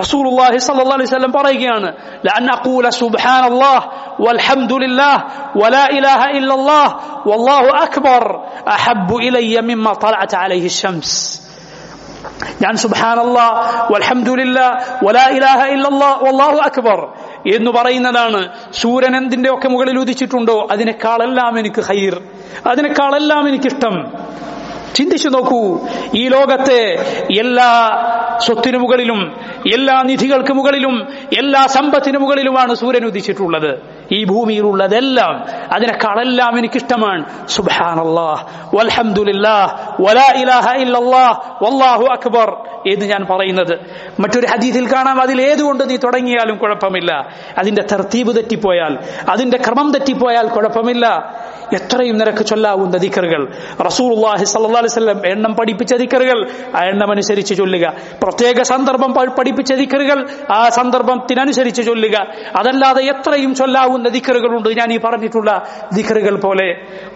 റസൂലുള്ളാഹി സ്വല്ലല്ലാഹു അലൈഹി വസല്ലം പറയുകയാണ്, ലഅൻ അഖൂല സുബ്ഹാനല്ലാഹ് വൽഹംദുലില്ലാഹ് വലാ ഇലാഹ ഇല്ലല്ലാഹ് വല്ലാഹു അക്ബർ അഹബ്ബു ഇലയ്യ മിമ്മ തലഅത് അലൈഹി ശംസ്. ഞാൻ സുബ്ഹാനല്ലാഹ് വൽഹംദുലില്ലാഹ് വലാ ഇലാഹ ഇല്ലല്ലാഹ് വല്ലാഹു അക്ബർ എന്ന് പറയുന്നതാണ് സൂര്യൻ എന്തിന്റെ ഒക്കെ മുകളിൽ ഉദിച്ചിട്ടുണ്ടോ അതിനേക്കാളെല്ലാം എനിക്ക് ഖൈർ, അതിനേക്കാളെല്ലാം എനിക്കിഷ്ടം. ചിന്തിച്ചു നോക്കൂ, ഈ ലോകത്തെ എല്ലാ സ്വത്തിനു മുകളിലും എല്ലാ നിധികൾക്ക് മുകളിലും എല്ലാ സമ്പത്തിനു മുകളിലുമാണ് സൂര്യൻ ഉദിച്ചിട്ടുള്ളത്. ഈ ഭൂമിയിലുള്ളതെല്ലാം അതിനേക്കാളെല്ലാം എനിക്കിഷ്ടമാണ് സുബ്ഹാനല്ലാഹ് വൽഹംദുലില്ലാഹ് വലാ ഇലാഹ ഇല്ലല്ലാഹ് വല്ലാഹു അക്ബർ എന്ന് ഞാൻ പറയുന്നത്. മറ്റൊരു ഹദീസിൽ കാണാം, അതിൽ ഏതുകൊണ്ട് നീ തുടങ്ങിയാലും കുഴപ്പമില്ല, അതിന്റെ തർത്തീബ് തെറ്റിപ്പോയാൽ, അതിന്റെ ക്രമം തെറ്റിപ്പോയാൽ കുഴപ്പമില്ല. എത്രയും നിനക്ക് ചൊല്ലാവുന്ന ദിക്റുകൾ, റസൂലുള്ളാഹി സ്വല്ലല്ലാഹു അലൈഹി വസല്ലം എണ്ണം പഠിപ്പിച്ച ദിക്റുകൾ ആ എണ്ണം അനുസരിച്ച് ചൊല്ലുക. പ്രത്യേക സന്ദർഭം പഠിപ്പിച്ച ദിക്റുകൾ ആ സന്ദർഭത്തിനനുസരിച്ച് ചൊല്ലുക. അതല്ലാതെ എത്രയും ചൊല്ലാവുന്ന ദിക്റുകളുണ്ട് ഞാൻ ഈ പറഞ്ഞിട്ടുള്ള ദിക്റുകൾ പോലെ.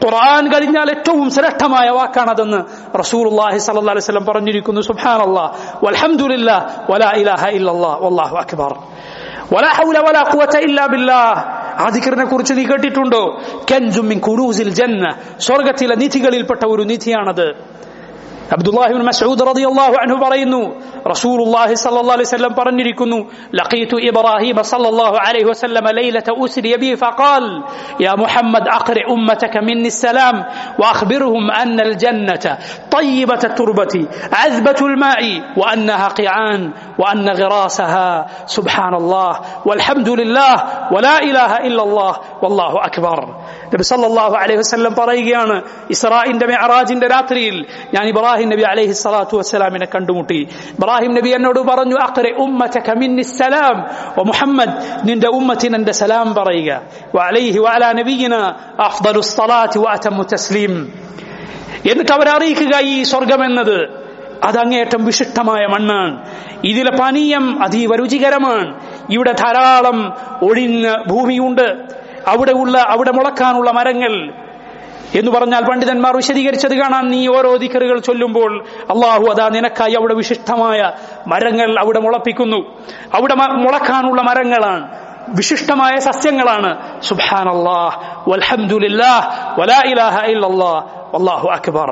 ഖുർആൻ കഴിഞ്ഞാൽ ഏറ്റവും ശ്രേഷ്ഠമായ വാക്കാണതെന്ന് റസൂലുള്ളാഹി സ്വല്ലല്ലാഹു അലൈഹി വസല്ലം പറഞ്ഞിരിക്കുന്നു. സുബ്ഹാനല്ലാഹ് വൽഹംദുലില്ലാഹ് വലാ ഇലാഹ ഇല്ലല്ലാഹ് വല്ലാഹു അക്ബർ വലാ ഹൗല വലാ ഖുവത ഇല്ലാ ബില്ലാഹ്. ആ ദിക്റിനെ കുറിച്ച് നീ കേട്ടിട്ടുണ്ടോ? കൻസും മിൻ കുനൂസിൽ ജന്ന, സ്വർഗ്ഗത്തിലെ നിധികളിൽപ്പെട്ട ഒരു നിധിയാണത്. അബ്ദുല്ലാഹി ഇബ്നു മസ്ഊദ് റളിയല്ലാഹു അൻഹു പറയുന്നു, റസൂലുള്ളാഹി സ്വല്ലല്ലാഹു അലൈഹി വസല്ലം പറഞ്ഞിരിക്കുന്നു, ലഖീതു ഇബ്രാഹീമ സ്വല്ലല്ലാഹു അലൈഹി വസല്ലം ലൈലത ഉസ്രിയ ബി ഫഖാൽ യാ മുഹമ്മദ് അഖ്രി ഉമ്മതക മിന്നി السلام واخبرهم ان الجنه طيبه التربه عذبه الماء وانها قيعان وان غراسها سبحان الله والحمد لله ولا اله الا الله والله اكبر. നബി സല്ലല്ലാഹു അലൈഹി വസല്ലം പറയുകയാണ്, ഇസ്രാഇന്റെ മിഅ്റാജിന്റെ രാത്രിയിൽ ഞാൻ ഇബ്രാഹിം നബി അലൈഹി സ്വലാത്തു വസ്സലാമിനെ കണ്ടുമുട്ടി. ഇബ്രാഹിം നബി എന്നോട് പറഞ്ഞു, അഖ്രി ഉമ്മതക മിന്നി السلام, ഓ മുഹമ്മദ് നിന്റെ ഉമ്മത്തിന് എന്റെ സലാം പറയുക. വഅലൈഹി വഅലാ നബിയിനാ അഫ്ദലുസ് സ്വലാത്തി വഅതമ്മു തസ്ലീം. എന്നിട്ട് അവരറിയിക്കുക, ഈ സ്വർഗം എന്നത് അത് അങ്ങേയറ്റം വിശിഷ്ടമായ മണ്ണാണ്, ഇതിലെ പാനീയം അതീവ രുചികരമാണ്, ഇവിടെ ധാരാളം ഒഴിഞ്ഞ ഭൂമിയുണ്ട്, അവിടെ മുളക്കാനുള്ള മരങ്ങൾ എന്ന് പറഞ്ഞാൽ പണ്ഡിതന്മാർ വിശദീകരിച്ചത് കാണാൻ. നീ ഓരോ ദിക്റുകൾ ചൊല്ലുമ്പോൾ അള്ളാഹു അതാ നിനക്കായി അവിടെ വിശിഷ്ടമായ മരങ്ങൾ അവിടെ മുളപ്പിക്കുന്നു, അവിടെ മുളക്കാനുള്ള മരങ്ങളാണ്, വിശിഷ്ടമായ സസ്യങ്ങളാണ്. സുബ്ഹാനല്ലാഹ് വൽഹംദുലില്ലാഹ് വലാ ഇലാഹ ഇല്ലല്ലാഹ് വല്ലാഹു അക്ബർ.